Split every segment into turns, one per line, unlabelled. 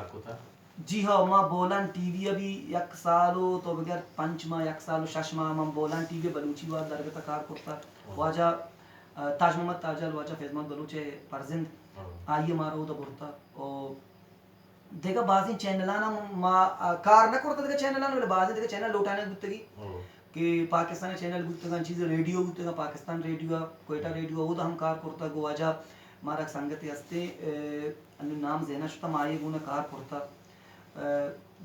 کار کو تھا
جی ہاں ما بولان ٹی وی ابھی یک سالو تو بغیر 5 ماہ یک سالو 6 ماہ ما بولان ٹی وی بلوچی وار درگتا کار کرتا واجہ تاج محمد تاجل واجہ فیض محمد بلوچ پرزند آئیے مارو دا برتا او دیکھا بعضی چینلانا ما کار نہ کرتا دیکھا چینلانا ولی بعضی دیکھا چینل لوٹانے گتگی کہ پاکستان چینل گتگان چیز ریڈیو گتگا پاکستان ریڈیو کوئٹہ ریڈیو وہ دا ہم کار کرتا گو واجہ مارا سنگتی ہستے نام زینہ شتا ما آئیے گونا کار کرتا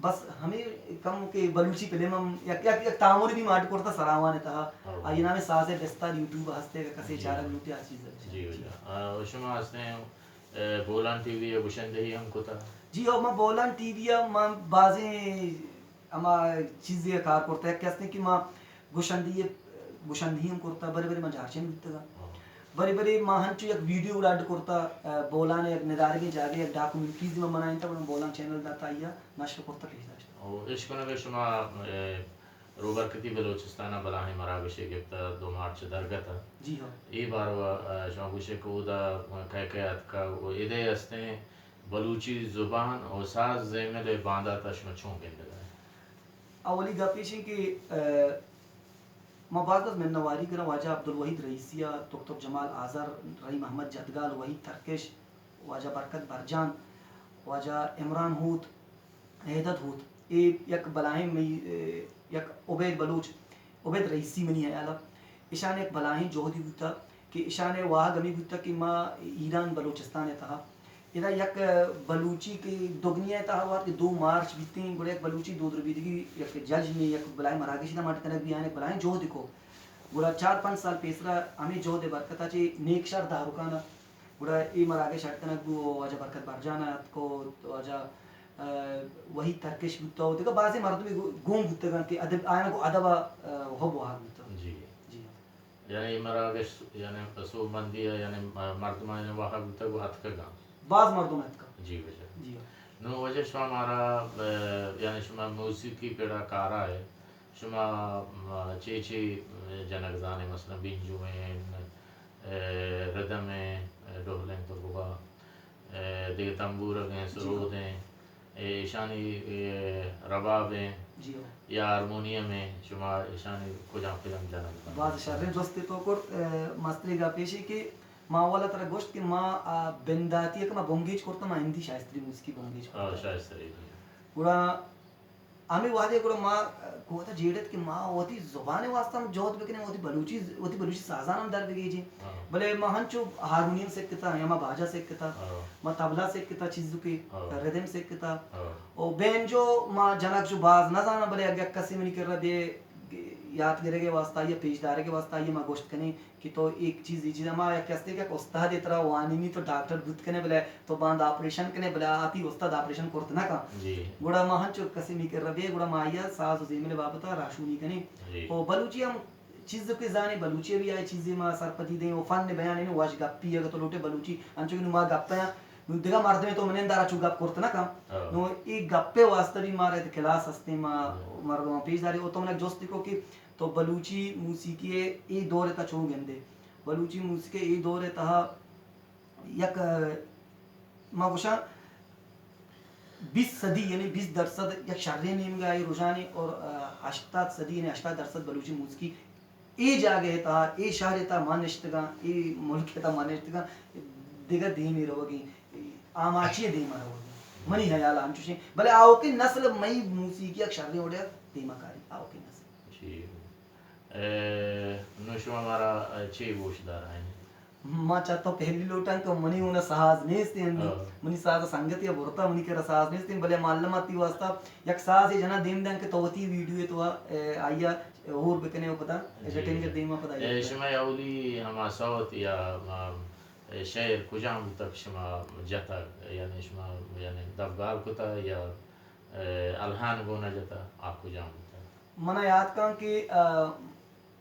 بس ہمیں کم کہ بلوچی فلم ہم یک تاموری بھی ماٹ کرتا سراوانے تھا آئی نام سازے دستار یوٹیوب ہستے کسی چارہ لوٹی آ چیز ہے
جی وجہ شما ہستے ہیں بولان ٹی وی گوشندہی ہم کو تھا
جی ہاں میں بولان ٹی وی میں بازیں اما چیزیں کار کرتا ہے کہتے ہیں کہ میں گوشندہی ہم کرتا بڑے بڑے میں جارچیں بیتا گا بڑی بڑی ماں ہنچو یک ویڈیو اڈ کرتا بولان ایک ندارگی جاگے ایک ڈاکومنٹریز میں بنائیں تھا بولان چینل داتا آیا نشر کرتا پیش داشتا
عشق نگے شما روبر کتی بلوچستانہ بلاہی مراگشے گفتا 2 مارچ درگتا
جی ہاں
ای بار شما گوشے کو دا کہکیات کا وہ ایدے ہستے ہیں بلوچی زبان اور ساز زیمل باندھا تا شما چون گندگا ہے
اولی گا پیش ہے کہ ما بعد از منواری کرا واجہ عبدالوحید رئیسیہ دکتر جمال آذر رئی محمد جدگال وحید ترکش واجہ برکت برجان واجہ عمران ہوت حیدت ہوت یک بلاہیں میں یک عبید بلوچ عبید رئیسی منی ہے عالم اشان ایک بلاہیں جوہدی ہوتا کہ اشان واہ گمی ہوتا کہ ما ایران بلوچستان تھا ادا یک بلوچی کی دگنیا تھا ہوا کہ 2 مارچ بیتے ہیں گوڑا ایک بلوچی دو دربیدگی یک جج میں یک بلائیں مراکشی دا ماٹ کنک بھی آنے بلائیں جو دکھو گوڑا 4-5 سال پیسرا ہمیں جو دے برکتا چی نیک شر داروکانا گوڑا ای مراکش ہٹ کنک بھی واجہ برکت برجانا کو واجہ وہی ترکش بودتا ہو دیکھا بعضی مردمی گوم بودتا گا کہ آئینا کو ادبا ہو بوہا بودتا
جی یعنی مراکش یعنی سو بندی ہے یعنی مردمان واہا بودتا گو ہتھ کا گا
بعض مردم ہتھ کا
جی وجہ
جی
نو وجہ شما ہمارا یعنی شما موسیقی پیڑا کارا ہے شما چیچی جنک زانے مثلا بینجو میں ردم ہیں ڈولیں تو گوا دیکھ تنبور ہیں سرود ہیں ایشانی رباب ہیں یا ہارمونیم ہیں شما ایشانی کجا فلم جنک
بعض شرین دوستی تو کر مستری گا پیشی کہ ما والا طرح گوشت کہ ما بنداتی ہے کہ ما بونگیچ کرتا ما ہندی شائستری موسیقی بونگیچ کرتا
شائستری
گوڑا ہمیں وعدے گوڑا ما کوتا جیڑت کہ ما ہوتی زبان واسطہ ہم جوہد بکنے ہوتی بلوچی سازان ہم در بگی جی بلے ما ہنچو ہارمونیم سیکھتا یا ما باجا سیکھتا ما طبلہ سیکھتا چیزو کی ردم سیکھتا اور بین جو ما جنک جو باز نہ زانا بلے اگر کسی منی کر رہا دے یاد کرے گے واسطہ یا پیش دارے کے واسطہ یہ ما گوشت کنے کہ تو ایک چیز یہ چیز ہما کہتے ہیں کہ استاد اترا وانیمی تو ڈاکٹر گت کنے بلے تو باند آپریشن کنے بلے آتی استاد آپریشن کرت نہ کا گوڑا ما ہنچو کسی می کر ربے گوڑا ما آیا ساز و زیمل بابتا راشونی کنے او بلوچی ہم چیز کے زانے بلوچی بھی آئے چیزیں ما سرپتی دیں او فن بیان نہیں واش گپی اگر تو لوٹے بلوچی انچو کہ ما گپیاں نو دیگا مرد میں تو منین دارا چو گپ کرت نہ کا نو ایک گپے واسطہ بھی مارے کلاس ہستے ما مردوں پیش داری او تو من جوست کو کہ تو بلوچی موسیقی ای دور تا چون گندے بلوچی موسیقی ای دور تا یک ما گوشا 20 صدی یعنی 20% یک شرے نیم گا ای رجانی اور 80 صدی یعنی 80% بلوچی موسیقی ای جاگے تا ای شہر تا مانشتگا ای ملک تا مانشتگا دیگر دینی روگی آماچی دیما روگی منی حیال ہم چوشیں بلے آو کی نسل مئی موسیقی یک شرے اڑیا دیما کاری آو کی نسل
نوشو ہمارا چھ گوشت دار ہیں
ما چاہتا ہوں پہلی لوٹان کہ منی ہونا ساز نیستی ہیں منی ساز سنگت یا برتا منی کرا ساز نیستی ہیں بلے معلوماتی واسطہ یک ساز ہے جنا دیم دن کے توتی ویڈیو ہے تو آیا اور بکنے ہو پتا ایڈیٹنگ کے دیما پتا ہے
شما اولی ہما صوت یا شعر کجام تک شما جتا یعنی شما یعنی دفگار کتا یا الہان گونا جتا آپ کجام ہوتا
منا یاد کہاں کہ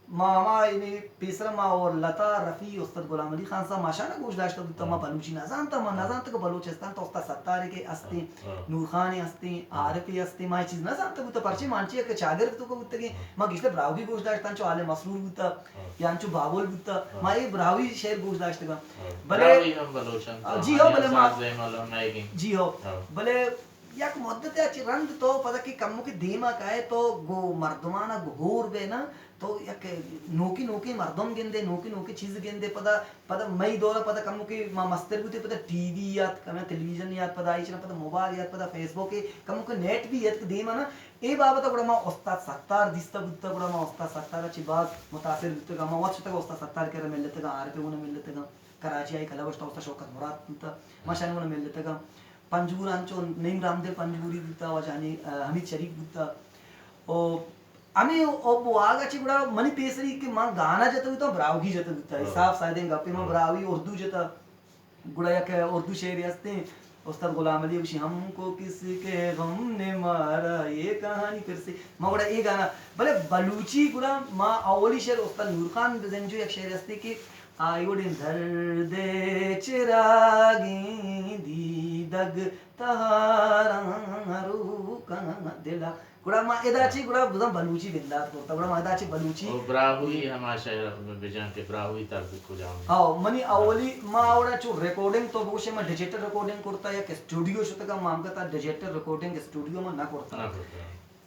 ماما یعنی پیسر ما اور لتا رفیع استاد غلام علی خان صاحب ماشاءاللہ گوش داشتا بودتا ما بلوچی نزانتا ما نزانتا کہ بلوچستان تو استاد ستارے کے ہستے نور خان ہستے عارفی ہستے ما چیز نزانتا بودتا پرچے مانچی ہے کہ چاگر تو کو بودتا کہ ما گشتے براوی گوش داشتا انچو عالم مسرور بودتا یا انچو بابول بودتا ما یہ براوی شہر گوش داشتا گا بلے جی ہو بلے ما جی ہو بلے یک مدت اچ رند تو پدا کہ کمو کی دیما کائے تو گو مردمانا گھور بے نا تو یک نوکی نوکی مردم گندے نوکی نوکی چیز گندے پدا مئی دورا پدا کمو کی مستر بوتے پدا ٹی وی یاد کنا ٹیلی ویژن یاد پدا آئیچنا پدا موبائل یاد پدا فیس بک کمو کی نیٹ بھی یاد دیما نا ای بابتا گوڑا ما استاد ستار دیستا بودتا گوڑا ما استاد ستار اچھی باز متاثر بودتا گا ما وقت شتا استاد ستار کرا ملتا گا آر پی اونا ملتا گا کراچی آئی کلا وشتا استاد شوکت مراد بودتا ما شانی اونا ملتا گا پنجگور انچو نیم رامدل پنجگوری بودتا وجانی حمید شریف بودتا او ہمیں اب آگا چی گوڑا منی پیسری کہ ماں گانا جتا ہوتا براوگی جتا ہوتا حساب سائدیں گا پی ماں براوی اردو جتا گوڑا یک اردو شعری ہستے ہیں استاد غلام علی بشی ہم کو کس کے غم نے مارا یہ کہانی پھر سے ماں گوڑا یہ گانا بلے بلوچی گوڑا ماں اولی شعر استاد نور خان زنجو یک شعر ہستے کہ آئیوڑیں درد چراغیں دیدگ تہاراں روکاں دلا گوڑا ما ادا چی گوڑا بزن بلوچی بندات کرتا گوڑا ما ادا چی بلوچی
براہوی ہما شہر بجان کے براہوی طرف کو جاؤں
ہاں منی اولی ما اوڑا چو ریکارڈنگ تو بوشے ما ڈیجیٹل ریکارڈنگ کرتا یا کہ اسٹوڈیو شتا کا مام کتا ڈیجیٹل ریکارڈنگ اسٹوڈیو ما نہ کرتا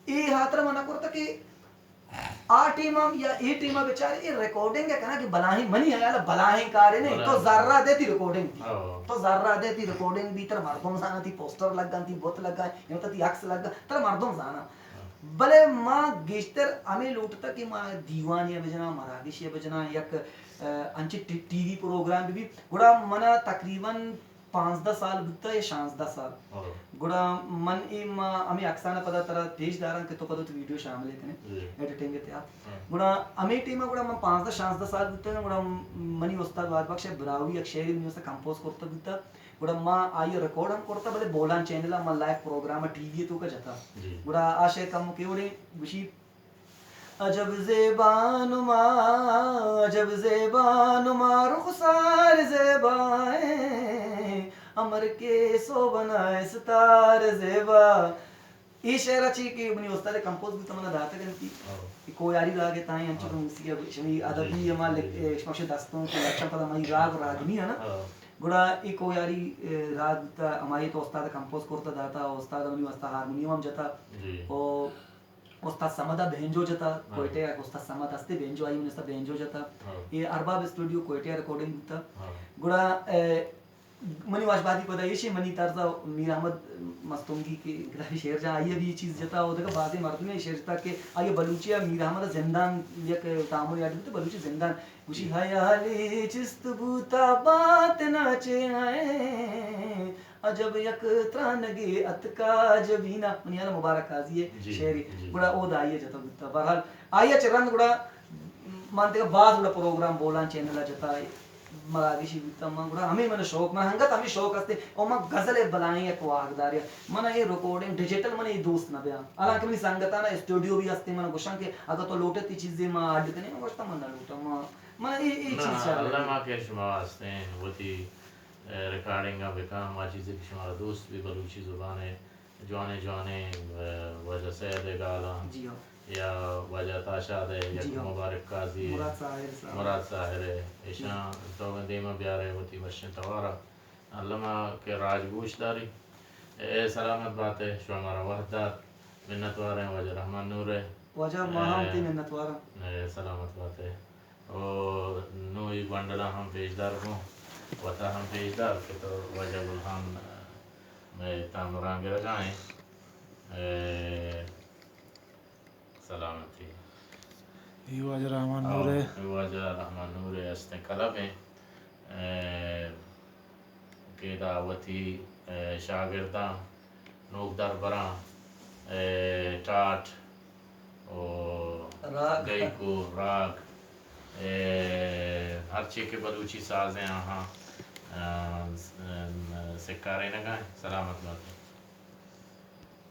ای ہاتر ما نہ کرتا کہ آ ٹیما یا ای ٹیما بیچارے ای ریکارڈنگ ہے کنا کہ بلاہی منی ہے بلاہی کارے نہیں تو ذرہ دیتی ریکارڈنگ تھی تو ذرہ دیتی ریکارڈنگ بھی تر مردم زانا تھی پوسٹر لگ گا تھی بوت لگ گا یوں تی عکس لگ گا تر مردم زانا بلے ماں گیشتر ہمیں لوٹتا کہ ماں دیوان یا بجنا مراگش یا بجنا یک انچے ٹی وی پروگرام بھی گوڑا منا تقریباً 15 سال بودتا یا 16 سال گوڑا من ایم ہمیں اکسانا پدا ترہ تیج داران کہ تو پدا تو ویڈیو شامل ہے ایڈیٹنگ کے تیار گوڑا ہمیں ٹیمہ گوڑا من 15-16 سال بودتا ہے گوڑا منی استاد واد بخش براوی ایک شہری میں اسے کمپوز کرتا بودتا گوڑا ماں آئی ریکارڈ ہم کرتا بلے بولان چینل ماں لائف پروگرام ٹی وی تو کا جاتا گوڑا آشے کم کے وڑے بشی عجب زیبان ما عجب زیبان ما رخسار زیبائیں امر کے سو بنائے ستار زیبا یہ شعر اچھی کہ منی استاد کمپوز بھی تمنا داتا کرتی کوئی آری راگے تائیں انچو موسیقی شمی ادبی اما شمش دستوں کے لکشن پدا مائی راگ راگنی ہے نا گوڑا ایک یاری راگ تا ہماری تو استاد کمپوز کرتا داتا استاد منی استاد ہارمونیم ہم جتا او استاد سمدہ بہنجو جتا کوئٹے استاد سمد ہستے بہنجو آئی منستا بہنجو جتا یہ ارباب اسٹوڈیو کوئٹے ریکارڈنگ ہوتا گوڑا منی واشبادی پدا یہ شی منی طرزا میر احمد مستونگی کے کتابی شعر جہاں آئیے بھی چیز جتا ہو دیکھا بعضی مردمی شعر جتا کہ آئیے بلوچیا میر احمد زندان یک تعامل یاد ہوتا بلوچی زندان وشی حیالی چست بوتا بات ناچے آئیں عجب یک ترانگی اتکا جبینا منیانا مبارک قاضی ہے شعری گوڑا او دا آئیے جتا بوتا برحال آئیے چرند گوڑا مانتے گا بعض گوڑا پروگرام بولان چینلہ جتا مراگشی بودتا ماں گوڑا ہمیں من شوق من ہنگت ہمیں شوق ہستے او ماں غزل بلائیں ایک واغ داریا من یہ ریکارڈنگ ڈیجیٹل من یہ دوست نہ بیان حالانکہ منی سنگتانا اسٹوڈیو بھی ہستے من گوشان کہ اگر تو لوٹتی چیزیں ماں آڈ کنی میں گوشتا من نہ لوٹا من یہ چیز چاہ رہا ہے
اللہ ماں کے شما واسطے ہیں وہ تھی ریکارڈنگا بکام ماں چیزیں کہ شما دوست بھی بلوچی زبان ہے جوانے وجہ سید گالا یا وجہ تاشاد ہے یا مبارک قاضی ہے مراد ساہر ہے ایشان تو دیمہ بیارے وہ تھی وشن توارا علامہ کے راج گوش داری اے سلامت بات ہے شو ہمارا وحدات منت وارے ہیں وجہ رحمان نور ہے
وجہ ماہم تی منت وارا
اے سلامت بات ہے اور نوئی بانڈلا ہم پیجدار ہوں وطا ہم پیجدار کہ تو وجہ گلہان میں تامران کے لگائیں سلامتی
یہ واجہ رحمان نور ہے
یہ واجہ رحمان نور ہے استیں کلب ہیں کہ دعوتی شاگرداں نوک در براں ٹاٹ گئی کو راگ ہر چیز کے بلوچی سازیں آہاں سکارے نہ گائیں سلامت بات ہے